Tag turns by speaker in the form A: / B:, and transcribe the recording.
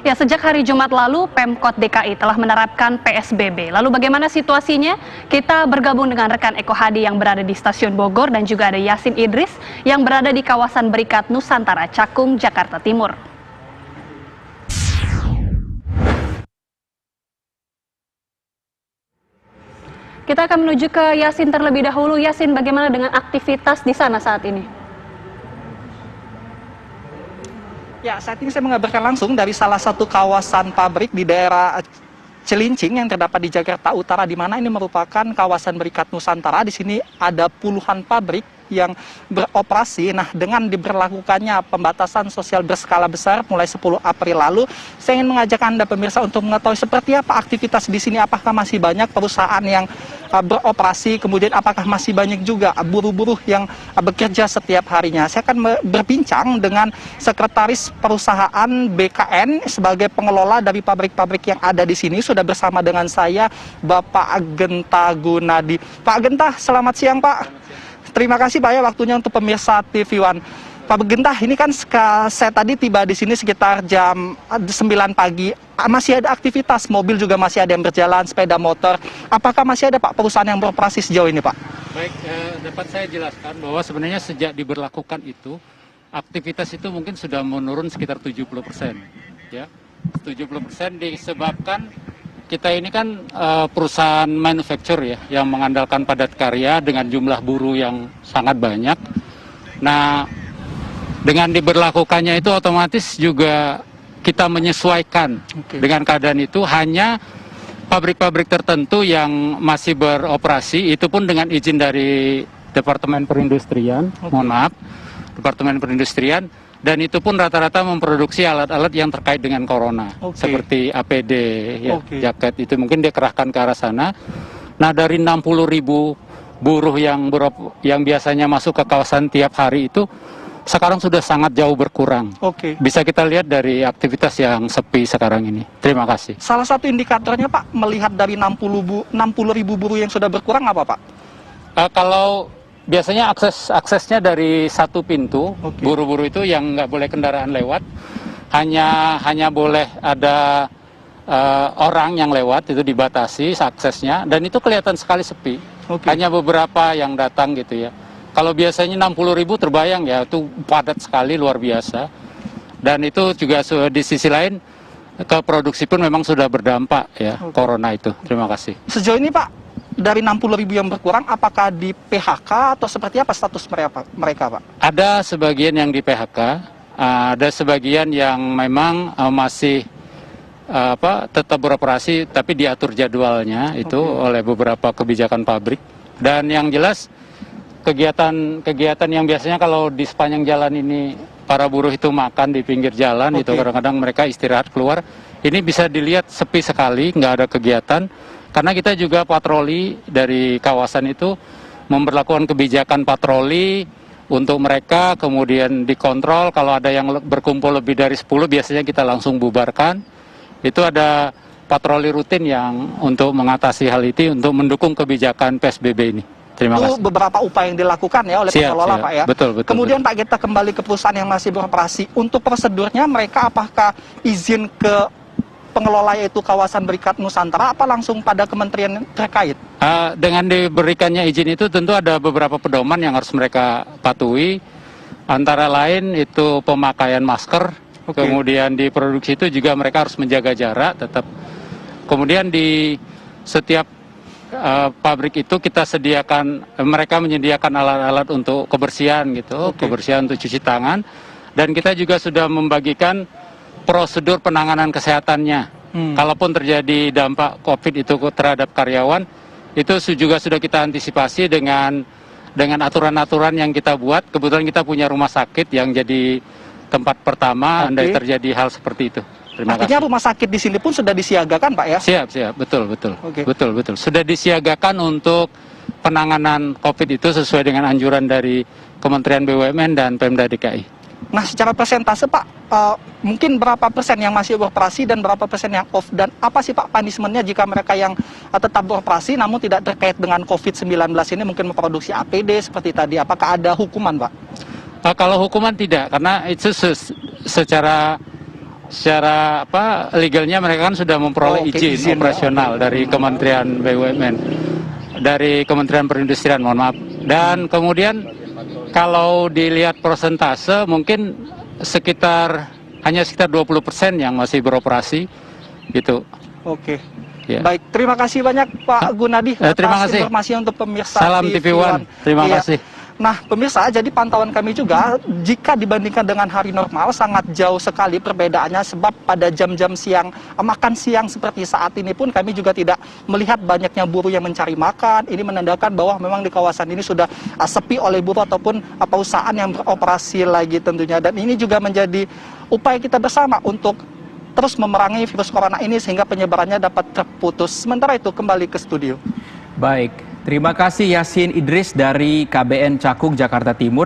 A: Ya, sejak hari Jumat lalu, Pemkot DKI telah menerapkan PSBB. Lalu bagaimana situasinya? Kita bergabung dengan rekan Eko Hadi yang berada di Stasiun Bogor dan juga ada Yasin Idris yang berada di kawasan Berikat Nusantara, Cakung, Jakarta Timur. Kita akan menuju ke Yasin terlebih dahulu. Yasin, bagaimana dengan aktivitas di sana saat ini?
B: Ya, saat ini saya mengabarkan langsung dari salah satu kawasan pabrik di daerah Cilincing yang terdapat di Jakarta Utara, di mana ini merupakan kawasan Berikat Nusantara. Di sini ada puluhan pabrik yang beroperasi. Nah, dengan diberlakukannya pembatasan sosial berskala besar mulai 10 April lalu, saya ingin mengajak Anda pemirsa untuk mengetahui seperti apa aktivitas di sini. Apakah masih banyak perusahaan yang beroperasi, kemudian apakah masih banyak juga buruh-buruh yang bekerja setiap harinya. Saya akan berbincang dengan sekretaris perusahaan BKN sebagai pengelola dari pabrik-pabrik yang ada di sini. Sudah bersama dengan saya Bapak Genta Gunadi. Pak Genta, selamat siang Pak. Terima kasih Pak ya waktunya untuk pemirsa TV One. Pak Genta, ini kan saya tadi tiba di sini sekitar jam 9 pagi. Masih ada aktivitas, mobil juga masih ada yang berjalan, sepeda motor. Apakah masih ada Pak perusahaan yang beroperasi sejauh ini Pak?
C: Baik, dapat saya jelaskan bahwa sebenarnya sejak diberlakukan itu, aktivitas itu mungkin sudah menurun sekitar 70%. Ya, 70% disebabkan kita ini kan perusahaan manufacture ya, yang mengandalkan padat karya dengan jumlah buruh yang sangat banyak. Nah, dengan diberlakukannya itu otomatis juga kita menyesuaikan dengan keadaan itu. Hanya pabrik-pabrik tertentu yang masih beroperasi, itu pun dengan izin dari Departemen Perindustrian, Departemen Perindustrian, dan itu pun rata-rata memproduksi alat-alat yang terkait dengan corona, seperti APD, ya, jaket, itu mungkin dikerahkan ke arah sana. Nah, dari 60.000 buruh yang biasanya masuk ke kawasan tiap hari itu, sekarang sudah sangat jauh berkurang. Bisa kita lihat dari aktivitas yang sepi sekarang ini. Terima kasih.
B: Salah satu indikatornya Pak, melihat dari 60.000 buruh yang sudah berkurang apa Pak?
C: Kalau biasanya aksesnya dari satu pintu, buruh-buruh itu yang nggak boleh kendaraan lewat, hanya boleh ada orang yang lewat, itu dibatasi aksesnya, dan itu kelihatan sekali sepi. Hanya beberapa yang datang gitu ya. Kalau biasanya 60.000 terbayang ya, itu padat sekali, luar biasa. Dan itu juga di sisi lain, ke produksi pun memang sudah berdampak ya, corona itu. Terima kasih.
B: Sejauh ini Pak, dari 60.000 yang berkurang, apakah di PHK atau seperti apa status mereka Pak? Ada
C: sebagian yang di PHK, ada sebagian yang memang masih tetap beroperasi, tapi diatur jadwalnya itu oleh beberapa kebijakan pabrik. Dan yang jelas, kegiatan yang biasanya kalau di sepanjang jalan ini para buruh itu makan di pinggir jalan, itu kadang-kadang mereka istirahat keluar, ini bisa dilihat sepi sekali, nggak ada kegiatan. Karena kita juga patroli dari kawasan itu, memberlakukan kebijakan patroli untuk mereka, kemudian dikontrol. Kalau ada yang berkumpul lebih dari 10, biasanya kita langsung bubarkan. Itu ada patroli rutin yang untuk mengatasi hal itu, untuk mendukung kebijakan PSBB ini. Terima kasih.
B: Itu beberapa upaya yang dilakukan ya oleh pengelola Pak ya.
C: Betul.
B: Kemudian Pak, kita kembali ke perusahaan yang masih beroperasi. Untuk prosedurnya mereka apakah izin ke pengelola yaitu kawasan Berikat Nusantara, apa langsung pada kementerian terkait?
C: Dengan diberikannya izin itu tentu ada beberapa pedoman yang harus mereka patuhi. Antara lain itu pemakaian masker, kemudian di produksi itu juga mereka harus menjaga jarak tetap. Kemudian di setiap pabrik itu kita sediakan, mereka menyediakan alat-alat untuk kebersihan gitu, kebersihan untuk cuci tangan. Dan kita juga sudah membagikan prosedur penanganan kesehatannya. Kalaupun terjadi dampak COVID itu terhadap karyawan, itu juga sudah kita antisipasi dengan aturan-aturan yang kita buat. Kebetulan kita punya rumah sakit yang jadi tempat pertama andai terjadi hal seperti itu.
B: Artinya rumah sakit di sini pun sudah disiagakan Pak ya?
C: Siap, betul. Betul. Sudah disiagakan untuk penanganan COVID itu sesuai dengan anjuran dari Kementerian BUMN dan Pemda DKI.
B: Nah, secara persentase Pak, mungkin berapa persen yang masih beroperasi dan berapa persen yang off? Dan apa sih Pak punishment-nya jika mereka yang tetap beroperasi namun tidak terkait dengan COVID-19 ini, mungkin memproduksi APD seperti tadi? Apakah ada hukuman Pak?
C: Kalau hukuman tidak, karena itu secara secara legalnya mereka kan sudah memperoleh
B: Oke,
C: izin
B: izin, ya.
C: operasional dari Kementerian BUMN, dari Kementerian Perindustrian, mohon maaf. Dan kemudian kalau dilihat persentase mungkin hanya sekitar 20% yang masih beroperasi gitu.
B: Oke.
C: Ya.
B: Baik, terima kasih banyak Pak Gunadi
C: terima
B: atas
C: kasih.
B: informasi untuk pemirsa
C: Salam TV One. Terima
B: Iya.
C: kasih.
B: Nah, pemirsa, jadi pantauan kami juga jika dibandingkan dengan hari normal sangat jauh sekali perbedaannya, sebab pada jam-jam siang, makan siang seperti saat ini pun kami juga tidak melihat banyaknya buruh yang mencari makan. Ini menandakan bahwa memang di kawasan ini sudah sepi oleh buruh ataupun perusahaan yang beroperasi lagi tentunya. Dan ini juga menjadi upaya kita bersama untuk terus memerangi virus corona ini sehingga penyebarannya dapat terputus. Sementara itu kembali ke studio.
D: Baik, terima kasih Yasin Idris dari KBN Cakung, Jakarta Timur.